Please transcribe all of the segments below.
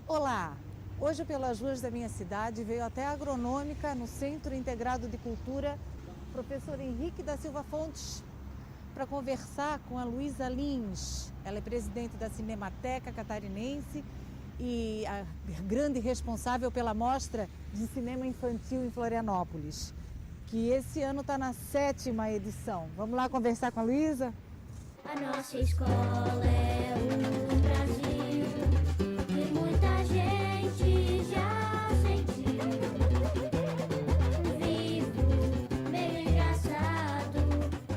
Olá! Hoje, pelas ruas da minha cidade, veio até a Agronômica, no Centro Integrado de Cultura, o professor Henrique da Silva Fontes, para conversar com a Luísa Lins. Ela é presidente da Cinemateca Catarinense e a grande responsável pela Mostra de Cinema Infantil em Florianópolis, que esse ano está na 7ª edição. Vamos lá conversar com a Luísa? A nossa escola é o Brasil, e muita gente já sentiu. Vivo, meio engraçado,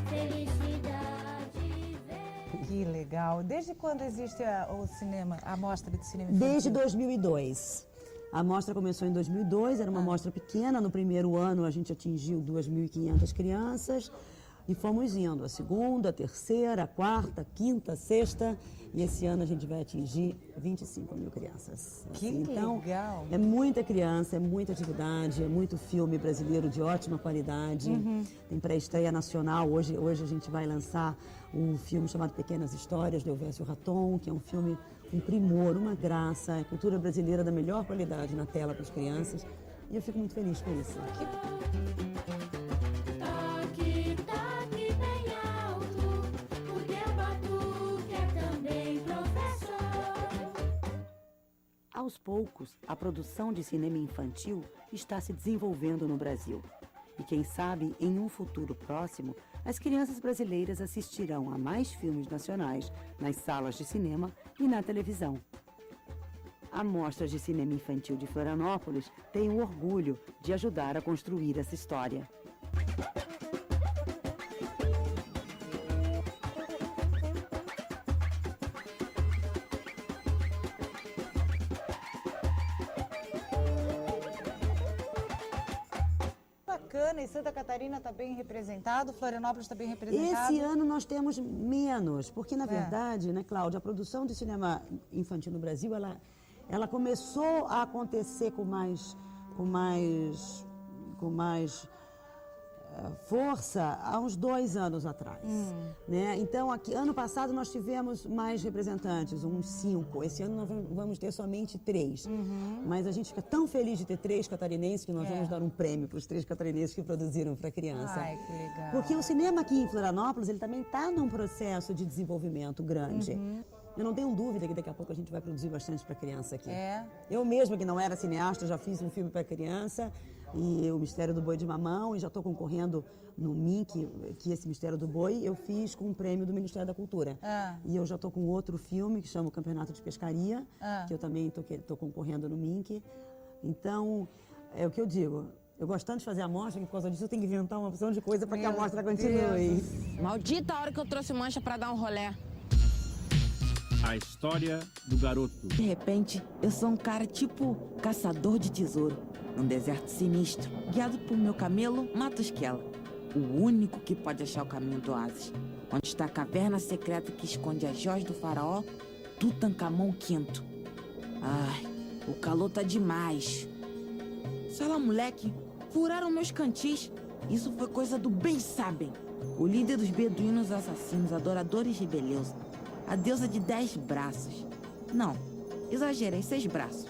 felicidade vem. Que legal! Desde quando existe o cinema, a Mostra de Cinema Infantil? Desde 2002. A mostra começou em 2002, era uma mostra pequena. No primeiro ano a gente atingiu 2.500 crianças e fomos indo a segunda, a terceira, a quarta, a quinta, a sexta, e esse ano a gente vai atingir 25.000 crianças. Que então, legal! É muita criança, é muita atividade, é muito filme brasileiro de ótima qualidade. Tem pré-estreia nacional. Hoje a gente vai lançar um filme chamado Pequenas Histórias, do Elvésio Raton, que é um filme um primor, uma graça, é cultura brasileira da melhor qualidade na tela para as crianças. E eu fico muito feliz com isso. Toque, toque bem alto, o teu batuque é também professor. Aos poucos, a produção de cinema infantil está se desenvolvendo no Brasil. E quem sabe, em um futuro próximo, as crianças brasileiras assistirão a mais filmes nacionais nas salas de cinema e na televisão. A Mostra de Cinema Infantil de Florianópolis tem o orgulho de ajudar a construir essa história. Bacana, e Santa Catarina está bem representado, Florianópolis está bem representado. Esse ano nós temos menos, porque na verdade, né, Cláudia, a produção de cinema infantil no Brasil, ela começou a acontecer com mais força há uns 2 anos atrás. Né? Então, aqui, ano passado nós tivemos mais representantes, uns 5. Esse ano nós vamos ter somente 3. Mas a gente fica tão feliz de ter 3 catarinenses que nós vamos dar um prêmio para os 3 catarinenses que produziram para a criança. Ai, que legal. Porque o cinema aqui em Florianópolis, ele também está num processo de desenvolvimento grande. Eu não tenho dúvida que daqui a pouco a gente vai produzir bastante para criança aqui. Eu mesma, que não era cineasta, já fiz um filme para criança, e o Mistério do Boi de Mamão, e já estou concorrendo no MINC, que esse Mistério do Boi eu fiz com um prêmio do Ministério da Cultura. E eu já estou com outro filme que chama o Campeonato de Pescaria, que eu também estou concorrendo no MINC. Então, é o que eu digo. Eu gosto tanto de fazer a mostra que por causa disso eu tenho que inventar uma opção de coisa para que a mostra continue. Maldita hora que eu trouxe Mancha para dar um rolê. A história do garoto. De repente, eu sou um cara tipo caçador de tesouro, num deserto sinistro, guiado por meu camelo Matusquela, o único que pode achar o caminho do oásis, onde está a caverna secreta que esconde as joias do faraó Tutankhamon V. Ai, o calor tá demais. Sei lá, moleque, furaram meus cantis. Isso foi coisa do bem sabem. O líder dos beduínos assassinos, adoradores de Beleuza. A deusa de 10 braços. Não, exagerei, 6 braços.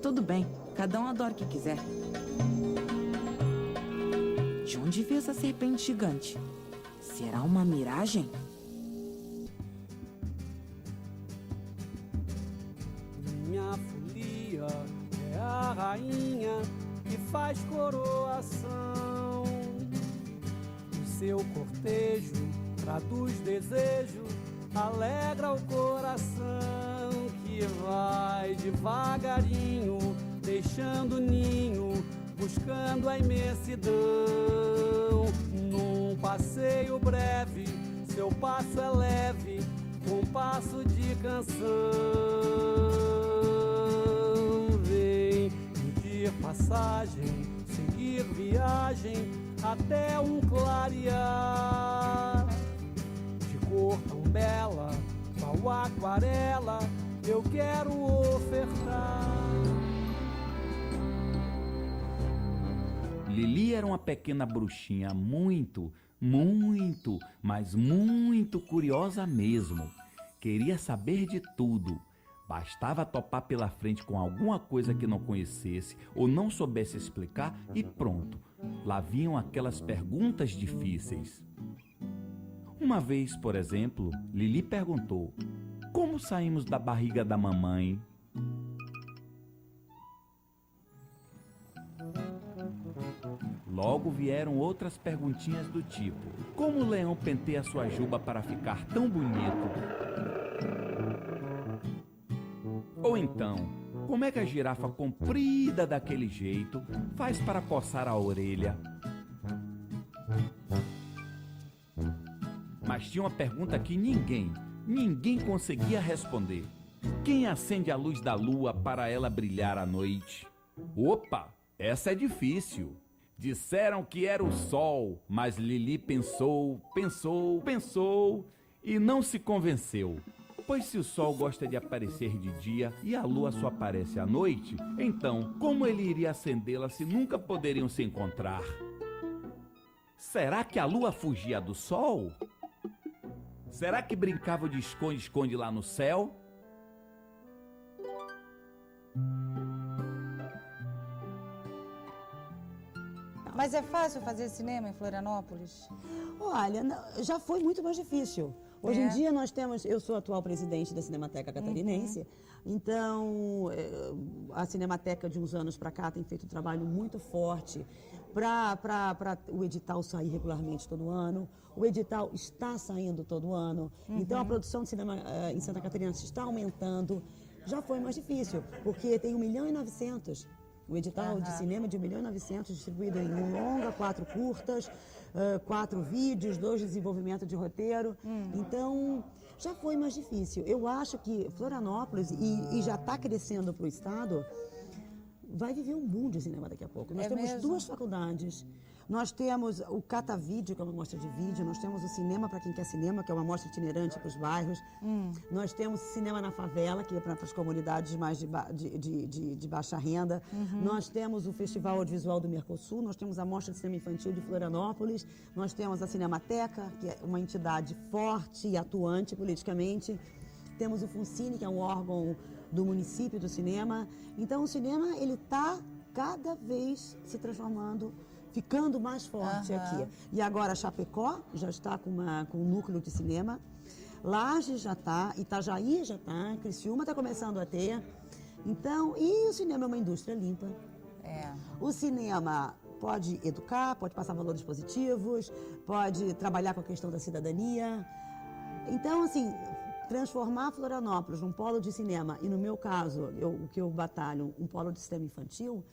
Tudo bem, cada um adora o que quiser. De onde veio essa serpente gigante? Será uma miragem? Minha folia é a rainha que faz coroação. O seu cortejo traduz desejo, alegra o coração que vai devagarinho, deixando ninho, buscando a imensidão. Num passeio breve, seu passo é leve, compasso de canção. Vem pedir passagem, seguir viagem até um clarear. De cor tão bela, qual aquarela, eu quero ofertar. Lili era uma pequena bruxinha muito, mas muito curiosa mesmo. Queria saber de tudo. Bastava topar pela frente com alguma coisa que não conhecesse ou não soubesse explicar e pronto. Lá vinham aquelas perguntas difíceis. Uma vez, por exemplo, Lili perguntou: como saímos da barriga da mamãe? Logo vieram outras perguntinhas do tipo: como o leão penteia sua juba para ficar tão bonito? Ou então, como é que a girafa comprida daquele jeito faz para coçar a orelha? Mas tinha uma pergunta que ninguém conseguia responder. Quem acende a luz da lua para ela brilhar à noite? Opa, essa é difícil. Disseram que era o sol, mas Lili pensou e não se convenceu. Pois se o sol gosta de aparecer de dia e a lua só aparece à noite, então como ele iria acendê-la se nunca poderiam se encontrar? Será que a lua fugia do sol? Será que brincava de esconde-esconde lá no céu? Mas é fácil fazer cinema em Florianópolis? Olha, já foi muito mais difícil. Hoje em dia nós temos, eu sou atual presidente da Cinemateca Catarinense, então a Cinemateca de uns anos para cá tem feito um trabalho muito forte para o edital sair regularmente todo ano. O edital está saindo todo ano, então a produção de cinema em Santa Catarina está aumentando. Já foi mais difícil, porque tem 1.900.000. O edital de cinema de 1.900.000 distribuído em um longa, 4 curtas, 4 vídeos, 2 desenvolvimentos de roteiro. Então, já foi mais difícil. Eu acho que Florianópolis, e já está crescendo para o estado, vai viver um boom de cinema daqui a pouco. Nós temos 2 faculdades. Nós temos o Catavídeo, que é uma mostra de vídeo. Nós temos o Cinema para quem quer cinema, que é uma mostra itinerante para os bairros. Nós temos Cinema na Favela, que é para as comunidades mais de baixa renda. Nós temos o Festival Audiovisual do Mercosul. Nós temos a Mostra de Cinema Infantil de Florianópolis. Nós temos a Cinemateca, que é uma entidade forte e atuante politicamente. Temos o FUNCINE, que é um órgão do município do cinema. Então, o cinema, ele está cada vez se transformando, ficando mais forte aqui. E agora Chapecó já está com um núcleo de cinema, Lages já está, Itajaí já está, Criciúma está começando a ter. Então, e o cinema é uma indústria limpa. O cinema pode educar, pode passar valores positivos, pode trabalhar com a questão da cidadania. Então, assim, transformar Florianópolis num polo de cinema, e no meu caso, o que eu batalho, um polo de cinema infantil,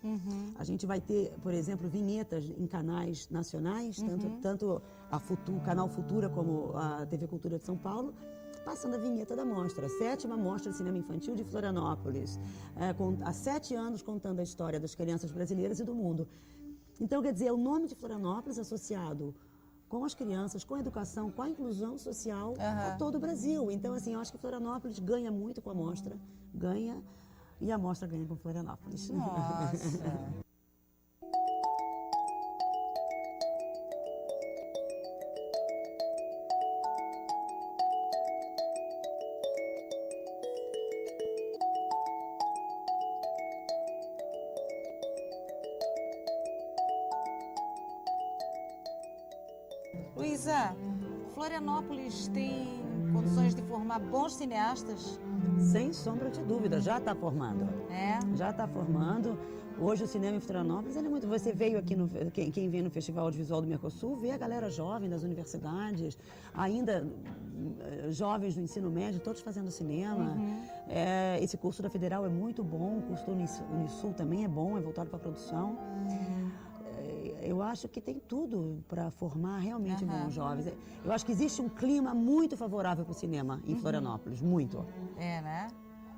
a gente vai ter, por exemplo, vinhetas em canais nacionais, tanto o Canal Futura como a TV Cultura de São Paulo, passando a vinheta da mostra, a 7ª Mostra de Cinema Infantil de Florianópolis, há 7 anos contando a história das crianças brasileiras e do mundo. Então, quer dizer, o nome de Florianópolis associado com as crianças, com a educação, com a inclusão social a todo o Brasil. Então, assim, eu acho que Florianópolis ganha muito com a mostra, e a mostra ganha com Florianópolis. Nossa! Luísa, Florianópolis tem condições de formar bons cineastas? Sem sombra de dúvida, já está formando. Já está formando. Hoje o cinema em Florianópolis, ele é muito... Você veio aqui, quem vem no Festival Audiovisual do Mercosul, vê a galera jovem das universidades, ainda jovens do ensino médio, todos fazendo cinema. Esse curso da Federal é muito bom, o curso do Unisul também é bom, é voltado para a produção. Eu acho que tem tudo para formar realmente bons jovens. Eu acho que existe um clima muito favorável para o cinema em Florianópolis, muito. Né?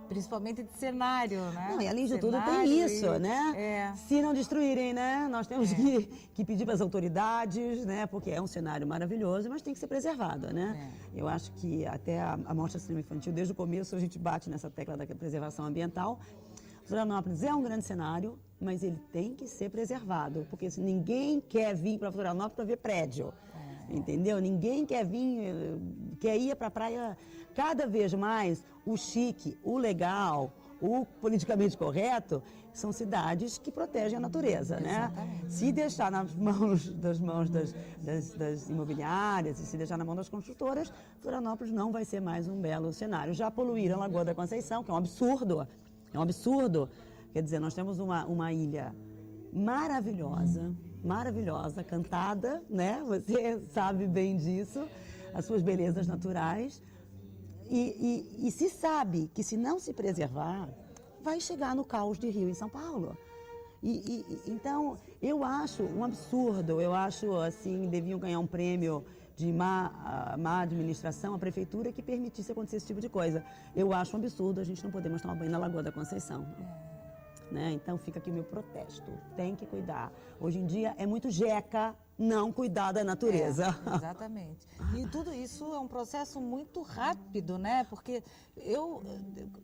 Principalmente de cenário, né? Não, e além de tudo Cenário tem isso, né? É. Se não destruírem, né? Nós temos que pedir para as autoridades, né? Porque é um cenário maravilhoso, mas tem que ser preservado, né? Eu acho que até a Mostra de Cinema Infantil, desde o começo, a gente bate nessa tecla da preservação ambiental. Florianópolis é um grande cenário, mas ele tem que ser preservado, porque se ninguém quer vir para Florianópolis para ver prédio, entendeu? Ninguém quer vir, quer ir para a praia. Cada vez mais o chique, o legal, o politicamente correto são cidades que protegem a natureza, né? Se deixar nas mãos das imobiliárias e se deixar na mão das construtoras, Florianópolis não vai ser mais um belo cenário. Já poluíram a Lagoa da Conceição, que é um absurdo. É um absurdo. Quer dizer, nós temos uma ilha maravilhosa, cantada, né? Você sabe bem disso, as suas belezas naturais. E se sabe que se não se preservar, vai chegar no caos de Rio e São Paulo. Então, eu acho um absurdo, eu acho assim, deviam ganhar um prêmio de má administração, a prefeitura que permitisse acontecer esse tipo de coisa. Eu acho um absurdo a gente não poder mais tomar banho na Lagoa da Conceição. Né? Então fica aqui o meu protesto, tem que cuidar. Hoje em dia é muito jeca não cuidar da natureza. Exatamente. E tudo isso é um processo muito rápido, né? Porque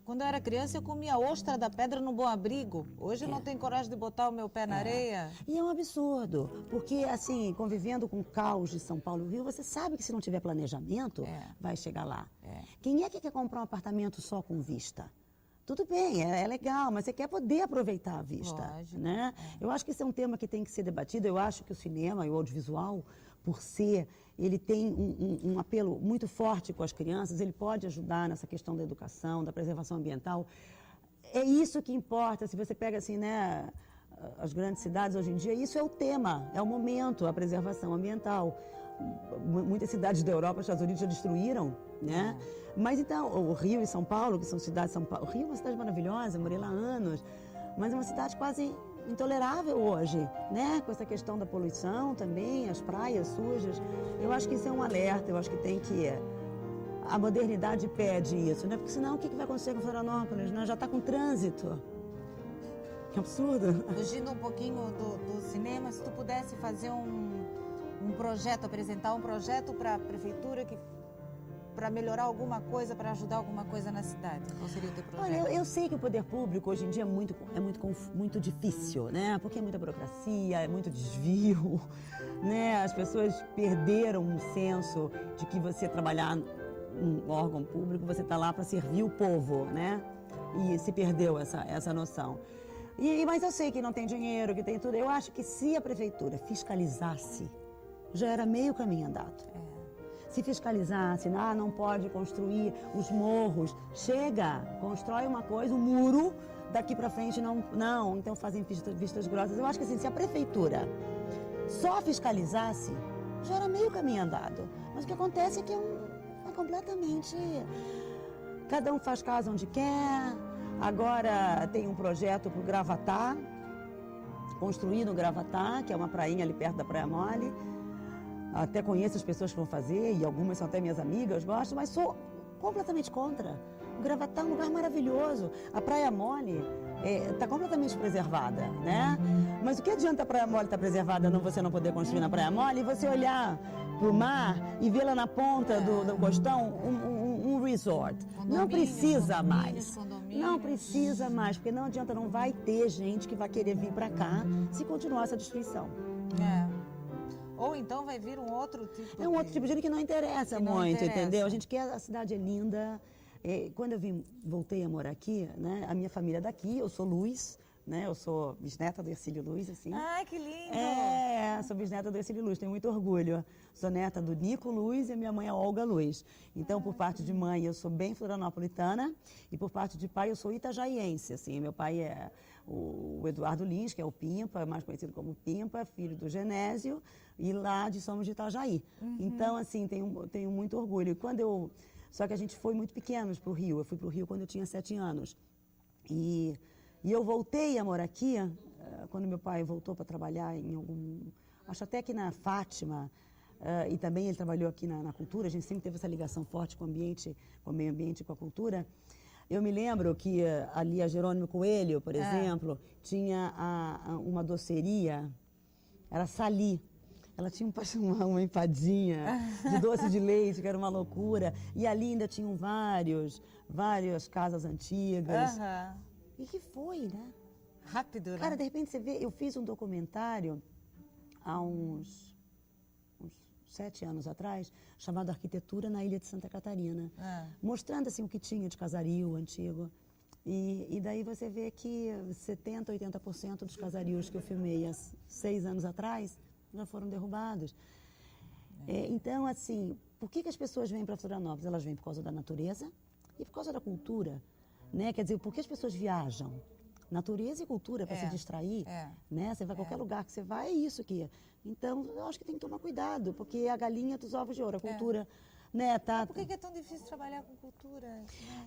quando eu era criança, eu comia ostra da pedra no Bom Abrigo. Hoje eu não tenho coragem de botar o meu pé na areia. E é um absurdo, porque assim, convivendo com o caos de São Paulo e Rio, você sabe que se não tiver planejamento, vai chegar lá. Quem é que quer comprar um apartamento só com vista? Tudo bem, é legal, mas você quer poder aproveitar a vista, né? Eu acho que esse é um tema que tem que ser debatido. Eu acho que o cinema e o audiovisual, ele tem um apelo muito forte com as crianças, ele pode ajudar nessa questão da educação, da preservação ambiental. É isso que importa, se você pega assim, né, as grandes cidades hoje em dia, isso é o tema, é o momento, a preservação ambiental. Muitas cidades da Europa, Estados Unidos já destruíram, né? Mas então, o Rio e São Paulo, que são cidades... O Rio é uma cidade maravilhosa, morei lá há anos, mas é uma cidade quase intolerável hoje, né? Com essa questão da poluição também, as praias sujas. Eu acho que isso é um alerta, eu acho que tem que... A modernidade pede isso, né? Porque senão o que vai acontecer com Florianópolis, né? Já está com trânsito. Que absurdo. Fugindo um pouquinho do cinema, se tu pudesse fazer um projeto, apresentar um projeto para a prefeitura para melhorar alguma coisa, para ajudar alguma coisa na cidade, qual seria o teu projeto? Olha, eu sei que o poder público hoje em dia é muito difícil, né? Porque é muita burocracia, é muito desvio, né? As pessoas perderam um senso de que você trabalhar num órgão público, você está lá para servir o povo, né? E se perdeu essa noção. Mas eu sei que não tem dinheiro, que tem tudo. Eu acho que se a prefeitura fiscalizasse, já era meio caminho andado. Se fiscalizasse, não pode construir os morros, chega, constrói uma coisa, um muro, daqui para frente não, então fazem vistas grossas. Eu acho que assim, se a prefeitura só fiscalizasse, já era meio caminho andado. Mas o que acontece é que é completamente... Cada um faz casa onde quer. Agora tem um projeto para o Gravatá, construir no Gravatá, que é uma prainha ali perto da Praia Mole. Até conheço as pessoas que vão fazer, e algumas são até minhas amigas, gosto, mas sou completamente contra. O Gravatá é um lugar maravilhoso. A Praia Mole está completamente preservada, né? Mas o que adianta a Praia Mole estar preservada, você não poder construir na Praia Mole, e você olhar para o mar e ver lá na ponta do costão um resort. Não precisa mais. Não precisa mais, porque não adianta, não vai ter gente que vai querer vir para cá se continuar essa destruição. Ou então vai vir um outro tipo um outro tipo de gente que não interessa muito, entendeu? A gente quer, a cidade é linda. Quando eu voltei a morar aqui, né? A minha família é daqui, eu sou Luz, né? Eu sou bisneta do Hercílio Luz, assim. Ai, que lindo! Sou bisneta do Hercílio Luz, tenho muito orgulho. Sou neta do Nico Luz e a minha mãe é Olga Luz. Então, por parte de mãe, eu sou bem florianopolitana e por parte de pai, eu sou itajaiense, assim. Meu pai é o Eduardo Lins, que é o Pimpa, mais conhecido como Pimpa, filho do Genésio, e lá de Somos de Itajaí. Então, assim, tenho muito orgulho. Só que a gente foi muito pequenos para o Rio. Eu fui para o Rio quando eu tinha 7 anos. E eu voltei a morar aqui quando meu pai voltou para trabalhar acho até que na Fátima, e também ele trabalhou aqui na cultura. A gente sempre teve essa ligação forte com o ambiente, com o meio ambiente, com a cultura. Eu me lembro que ali a Jerônimo Coelho, por exemplo, tinha uma doceria, era Sali. Ela tinha uma empadinha de doce de leite, que era uma loucura. E ali ainda tinham várias casas antigas. E que foi, né? Rápido, né? Cara, de repente você vê, eu fiz um documentário há uns 7 anos atrás, chamado Arquitetura na Ilha de Santa Catarina, mostrando assim o que tinha de casario antigo. E daí você vê que 70%, 80% dos casarios que eu filmei há 6 anos atrás já foram derrubados. Então, assim, por que as pessoas vêm para Florianópolis? Elas vêm por causa da natureza e por causa da cultura, né? Quer dizer, por que as pessoas viajam? Natureza e cultura para se distrair, né? Você vai a qualquer lugar que você vai, é isso aqui. Então, eu acho que tem que tomar cuidado, porque é a galinha dos ovos de ouro, a cultura, né? Tá... Por que é tão difícil trabalhar com cultura?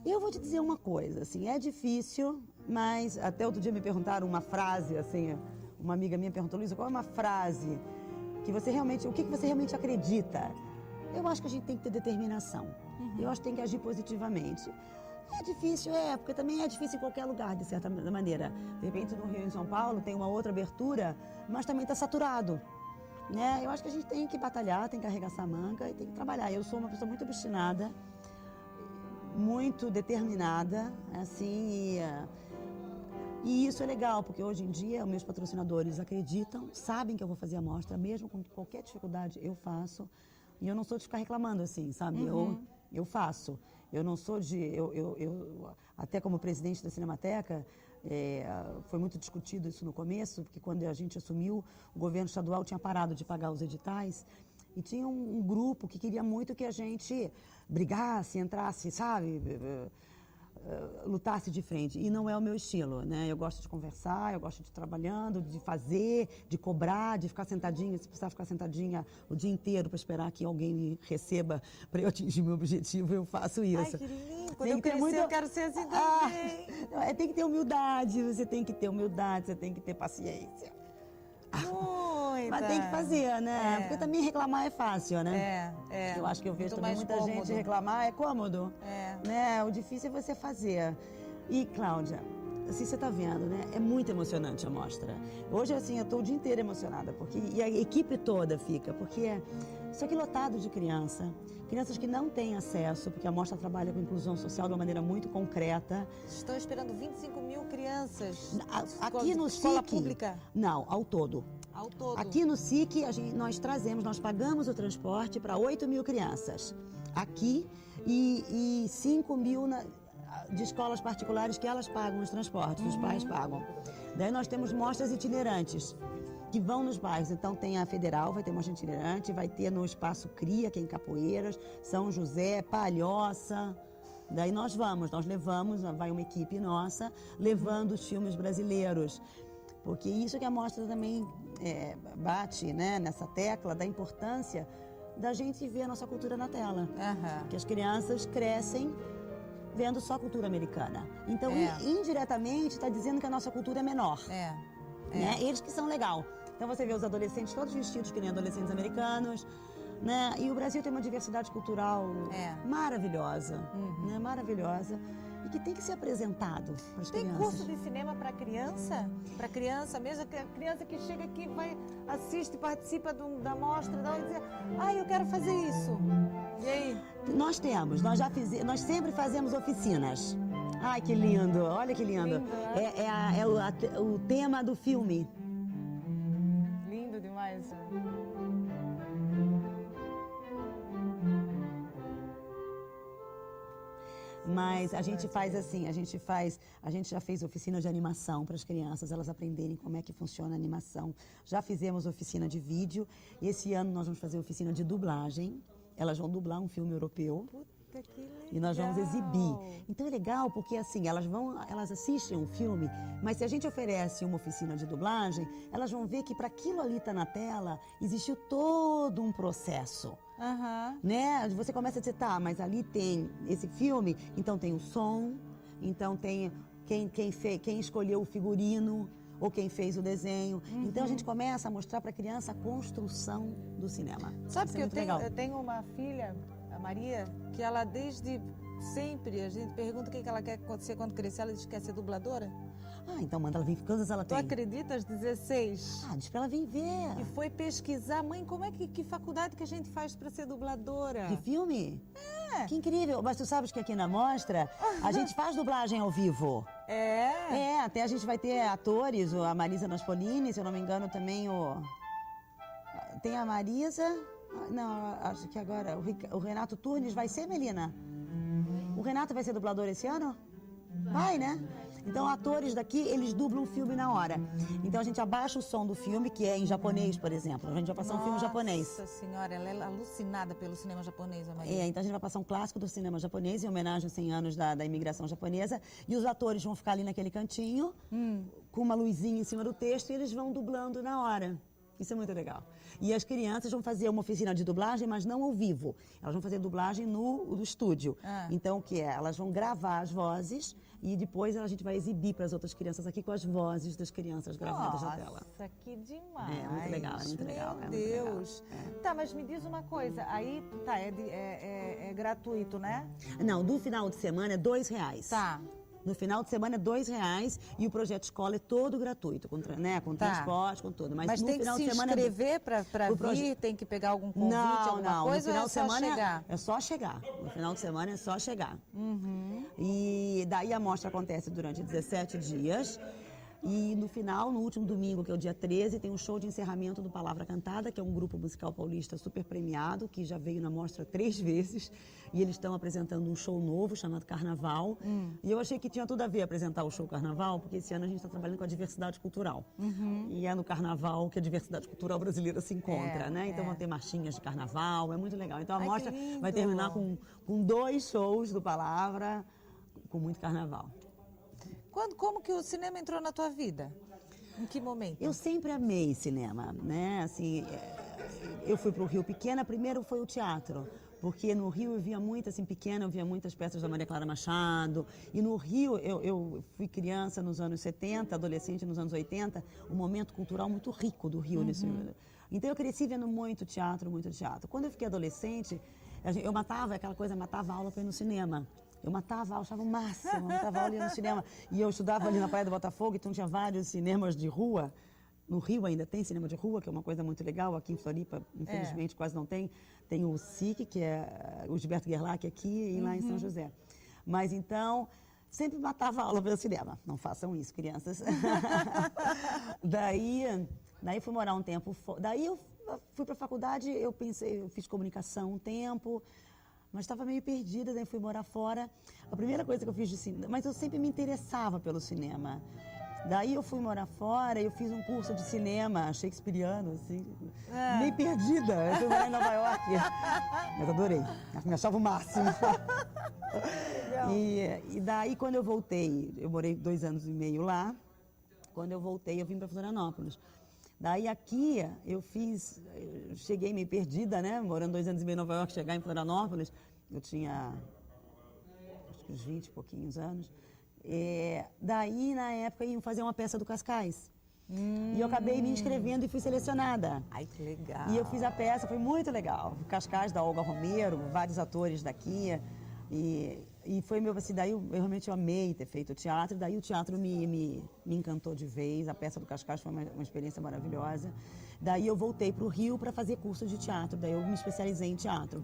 Eu vou te dizer uma coisa, assim, é difícil, mas até outro dia me perguntaram uma frase, assim, uma amiga minha perguntou, Luísa, qual é uma frase que você realmente, o que você realmente acredita? Eu acho que a gente tem que ter determinação. Eu acho que tem que agir positivamente. É difícil, porque também é difícil em qualquer lugar, de certa maneira. De repente, no Rio e em São Paulo, tem uma outra abertura, mas também está saturado. Né? Eu acho que a gente tem que batalhar, tem que arregaçar a manga e tem que trabalhar. Eu sou uma pessoa muito obstinada, muito determinada, assim, e isso é legal, porque hoje em dia, os meus patrocinadores acreditam, sabem que eu vou fazer a mostra, mesmo com qualquer dificuldade, eu faço. E eu não sou de ficar reclamando, assim, sabe? Eu faço. Eu não sou de... até como presidente da Cinemateca, foi muito discutido isso no começo, porque quando a gente assumiu, o governo estadual tinha parado de pagar os editais e tinha um grupo que queria muito que a gente brigasse, entrasse, sabe? Lutasse de frente. E não é o meu estilo, né? Eu gosto de conversar, eu gosto de ir trabalhando, de fazer, de cobrar, de ficar sentadinha, se precisar ficar sentadinha o dia inteiro para esperar que alguém me receba para eu atingir meu objetivo, eu faço isso. Ai, que lindo! Quando eu crescer, eu quero ser assim também. Tem que ter humildade, você tem que ter humildade, você tem que ter paciência. Mas tem que fazer, né? Porque também reclamar é fácil, né? Eu acho que eu vejo também muita gente reclamar, é cômodo. Né? O difícil é você fazer. E, Cláudia, assim, você tá vendo, né? É muito emocionante a mostra. Hoje, assim, eu tô o dia inteiro emocionada, e a equipe toda fica, porque isso aqui lotado de crianças que não têm acesso, porque a mostra trabalha com inclusão social de uma maneira muito concreta. Estão esperando 25 mil crianças. Aqui no escola SIC, pública? Não, ao todo. Ao todo. Aqui no SIC, nós pagamos o transporte para 8 mil crianças. Aqui e 5 mil de escolas particulares que elas pagam os transportes, os pais pagam. Daí nós temos mostras itinerantes que vão nos bairros. Então tem a Federal, vai ter mostra itinerante, vai ter no Espaço Cria, que é em Capoeiras, São José, Palhoça. Daí nós levamos, vai uma equipe nossa, levando os filmes brasileiros. Porque isso que a mostra também bate, né, nessa tecla da importância da gente ver a nossa cultura na tela. Que as crianças crescem vendo só cultura americana. Então, indiretamente, está dizendo que a nossa cultura é menor. Né? Eles que são legal. Então, você vê os adolescentes todos vestidos que nem adolescentes americanos. Né? E o Brasil tem uma diversidade cultural maravilhosa. Né? Maravilhosa. E que tem que ser apresentado para as crianças. Tem curso de cinema para criança? Para criança mesmo? A criança que chega aqui, assiste, participa da mostra, e diz, eu quero fazer isso. E aí? Nós temos, nós sempre fazemos oficinas. Ai, que lindo, olha que lindo. É o tema do filme. Lindo demais. Mas a gente faz assim, a gente já fez oficina de animação para as crianças, elas aprenderem como é que funciona a animação. Já fizemos oficina de vídeo, e esse ano nós vamos fazer oficina de dublagem. Elas vão dublar um filme europeu. Puta, que legal. E nós vamos exibir. Então é legal porque assim, elas assistem um filme, mas se a gente oferece uma oficina de dublagem, elas vão ver que para aquilo ali estar na tela, existiu todo um processo. Né? Você começa a dizer, mas ali tem esse filme, então tem o som, então tem quem escolheu o figurino, ou quem fez o desenho. Então a gente começa a mostrar para a criança a construção do cinema. Sabe que eu tenho uma filha, a Maria, que ela desde sempre a gente pergunta o que ela quer acontecer quando crescer, ela diz que quer ser dubladora. Ah, então manda ela vir. Quantas ela Tu tem? acredita, às 16? Ah, diz pra ela vir ver. E foi pesquisar, mãe, como é que faculdade que a gente faz para ser dubladora? De filme? É. Que incrível. Mas tu sabes que aqui na mostra a gente faz dublagem ao vivo. É? Até a gente vai ter atores, a Marisa Naspolini, se eu não me engano, também tem a Marisa. Não, acho que agora o Renato Turnes vai ser, Melina? O Renato vai ser dublador esse ano? Vai, né? Então, atores daqui, eles dublam o filme na hora. Então, a gente abaixa o som do filme, que é em japonês, por exemplo. A gente vai passar um filme japonês. Nossa senhora, ela é alucinada pelo cinema japonês, a Maria. Então a gente vai passar um clássico do cinema japonês, em homenagem aos 100 anos da imigração japonesa. E os atores vão ficar ali naquele cantinho, com uma luzinha em cima do texto, e eles vão dublando na hora. Isso é muito legal. E as crianças vão fazer uma oficina de dublagem, mas não ao vivo. Elas vão fazer dublagem no estúdio. Então, o que é? Elas vão gravar as vozes e depois a gente vai exibir para as outras crianças aqui com as vozes das crianças gravadas na tela. Nossa, que demais. É muito legal, é muito legal. Meu é muito legal. Deus. Tá, mas me diz uma coisa. Aí, tá, é gratuito, né? Não, do final de semana é R$2. Tá. No final de semana é R$2 e o projeto escola é todo gratuito, com transporte, com tudo. Mas no tem que final se de semana inscrever para vir, tem que pegar algum convite, alguma coisa, no final ou é de só semana chegar? é só chegar. No final de semana é só chegar. E daí a mostra acontece durante 17 dias. E no final, no último domingo, que é o dia 13, tem um show de encerramento do Palavra Cantada, que é um grupo musical paulista super premiado, que já veio na mostra 3 vezes. E eles estão apresentando um show novo chamado Carnaval. E eu achei que tinha tudo a ver apresentar o show Carnaval, porque esse ano a gente está trabalhando com a diversidade cultural. E é no Carnaval que a diversidade cultural brasileira se encontra, né? Então vão ter marchinhas de Carnaval, é muito legal. Então a mostra vai terminar com 2 shows do Palavra, com muito Carnaval. Como que o cinema entrou na tua vida? Em que momento? Eu sempre amei cinema, né? Assim, eu fui para o Rio pequena, primeiro foi o teatro, porque no Rio eu via muito, assim, pequena, eu via muitas peças da Maria Clara Machado, e no Rio eu fui criança nos anos 70, adolescente nos anos 80, um momento cultural muito rico do Rio. Então eu cresci vendo muito teatro, muito teatro. Quando eu fiquei adolescente, eu matava a aula para ir no cinema. Eu matava, achava o máximo, eu matava aula e ia no cinema. E eu estudava ali na Praia do Botafogo, então tinha vários cinemas de rua. No Rio ainda tem cinema de rua, que é uma coisa muito legal. Aqui em Floripa, infelizmente, quase não tem. Tem o SIC, que é o Gilberto Gerlach aqui, e lá em São José. Mas então, sempre matava aula pelo cinema. Não façam isso, crianças. Daí fui morar um tempo. Daí eu fui para a faculdade, eu fiz comunicação um tempo. Mas estava meio perdida, daí fui morar fora. A primeira coisa que eu fiz de cinema... Mas eu sempre me interessava pelo cinema. Daí eu fui morar fora e eu fiz um curso de cinema shakespeariano, assim, meio perdida. Eu fui morar em Nova York. Mas adorei. Me achava o máximo. E daí, quando eu voltei, eu morei 2 anos e meio lá. Quando eu voltei, eu vim para Florianópolis. Daí aqui eu cheguei meio perdida, né? Morando 2 anos e meio em Nova York, chegar em Florianópolis. Eu tinha, acho que uns 20 e pouquinhos anos. Daí, na época, iam fazer uma peça do Cascais. E eu acabei me inscrevendo e fui selecionada. Ai, que legal. E eu fiz a peça, foi muito legal. O Cascais, da Olga Romero, vários atores daqui. E foi meu, assim, daí eu realmente amei ter feito o teatro, daí o teatro me encantou de vez, a peça do Cascais foi uma experiência maravilhosa. Daí eu voltei para o Rio para fazer curso de teatro, daí eu me especializei em teatro.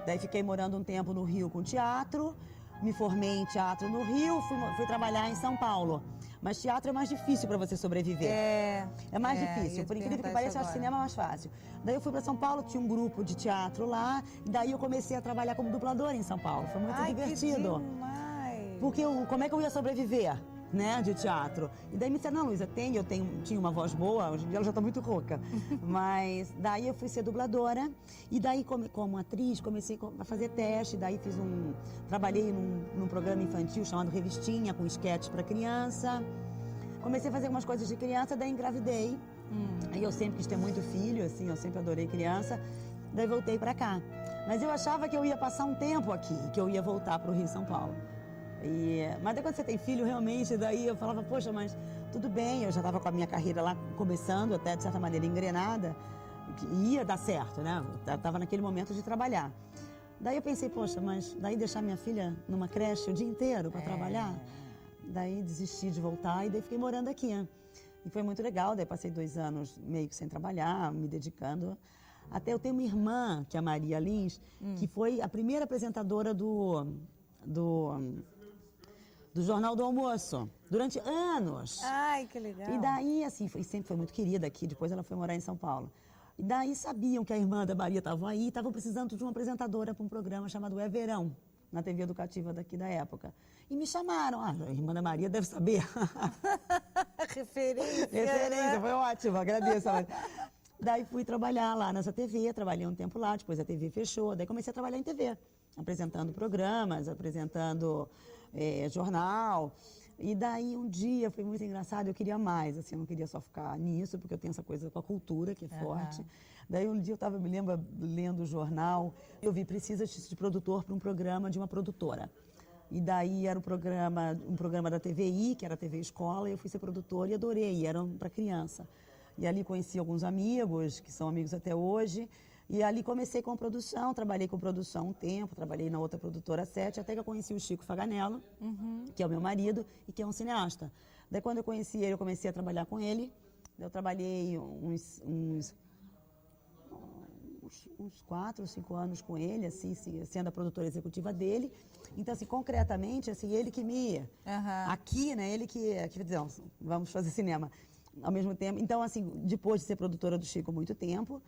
Daí fiquei morando um tempo no Rio com teatro, me formei em teatro no Rio, fui trabalhar em São Paulo. Mas teatro é mais difícil para você sobreviver. É mais difícil. Por incrível que pareça, eu acho cinema mais fácil. Daí eu fui para São Paulo, tinha um grupo de teatro lá, e daí eu comecei a trabalhar como dubladora em São Paulo. Foi muito divertido. Que demais. Porque como é que eu ia sobreviver, né, de teatro? E daí me disseram, não, Luísa, tinha uma voz boa, hoje em dia ela já está muito rouca. Mas daí eu fui ser dubladora, e daí como atriz comecei a fazer teste, daí trabalhei num programa infantil chamado Revistinha, com esquetes para criança. Comecei a fazer algumas coisas de criança, daí engravidei. Aí eu sempre quis ter muito filho, assim, eu sempre adorei criança. Daí voltei para cá. Mas eu achava que eu ia passar um tempo aqui, que eu ia voltar para o Rio e São Paulo. Mas daí quando você tem filho, realmente, daí eu falava, poxa, mas tudo bem, eu já estava com a minha carreira lá começando, até de certa maneira engrenada, que ia dar certo, né? Eu estava naquele momento de trabalhar. Daí eu pensei, poxa, mas daí deixar minha filha numa creche o dia inteiro para trabalhar? Daí desisti de voltar e daí fiquei morando aqui. E foi muito legal, daí passei 2 anos meio que sem trabalhar, me dedicando. Até eu tenho uma irmã, que é a Maria Lins, que foi a primeira apresentadora do Jornal do Almoço, durante anos. Ai, que legal. E daí, assim, sempre foi muito querida aqui, depois ela foi morar em São Paulo. E daí sabiam que a irmã da Maria estava aí, estavam precisando de uma apresentadora para um programa chamado É Verão, na TV educativa daqui da época. E me chamaram, a irmã da Maria deve saber. Referência. Referência, foi ótimo, agradeço. Daí fui trabalhar lá nessa TV, trabalhei um tempo lá, depois a TV fechou, daí comecei a trabalhar em TV, apresentando programas, apresentando jornal. E daí um dia foi muito engraçado, eu queria mais, assim, eu não queria só ficar nisso, porque eu tenho essa coisa com a cultura que é forte. Daí um dia eu estava, me lembro, lendo o jornal, eu vi, precisa de produtor para um programa de uma produtora. E daí era um programa da TVI, que era a TV Escola, e eu fui ser produtora e adorei, e eram para criança. E ali conheci alguns amigos, que são amigos até hoje, e ali comecei com produção, trabalhei com produção um tempo, trabalhei na outra produtora 7, até que eu conheci o Chico Faganello, que é o meu marido e que é um cineasta. Daí quando eu conheci ele, eu comecei a trabalhar com ele, eu trabalhei uns 4 ou 5 anos com ele, assim, sendo a produtora executiva dele. Então, assim, concretamente, assim, ele que me... Aqui, né, ele que vamos fazer cinema ao mesmo tempo. Então, assim, depois de ser produtora do Chico há muito tempo,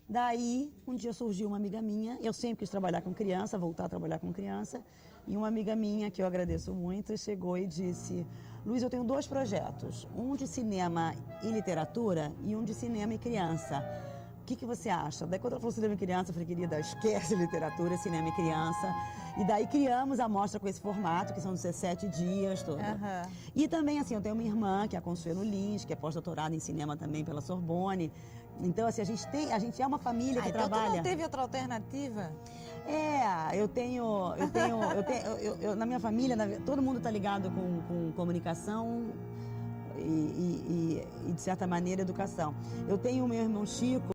daí, um dia surgiu uma amiga minha, eu sempre quis trabalhar com criança, voltar a trabalhar com criança, e uma amiga minha, que eu agradeço muito, chegou e disse, Luiz, eu tenho 2 projetos, um de cinema e literatura e um de cinema e criança. O que você acha? Daí quando ela falou cinema e criança, eu falei, querida, esquece literatura, cinema e criança. E daí criamos a mostra com esse formato, que são 17 dias, tudo. E também, assim, eu tenho uma irmã, que é a Consuelo Lins, que é pós-doutorada em cinema também pela Sorbonne. Então, assim, a gente é uma família que trabalha... Então tu não teve outra alternativa? Na minha família, todo mundo está ligado com comunicação e, de certa maneira, educação. Eu tenho o meu irmão Chico,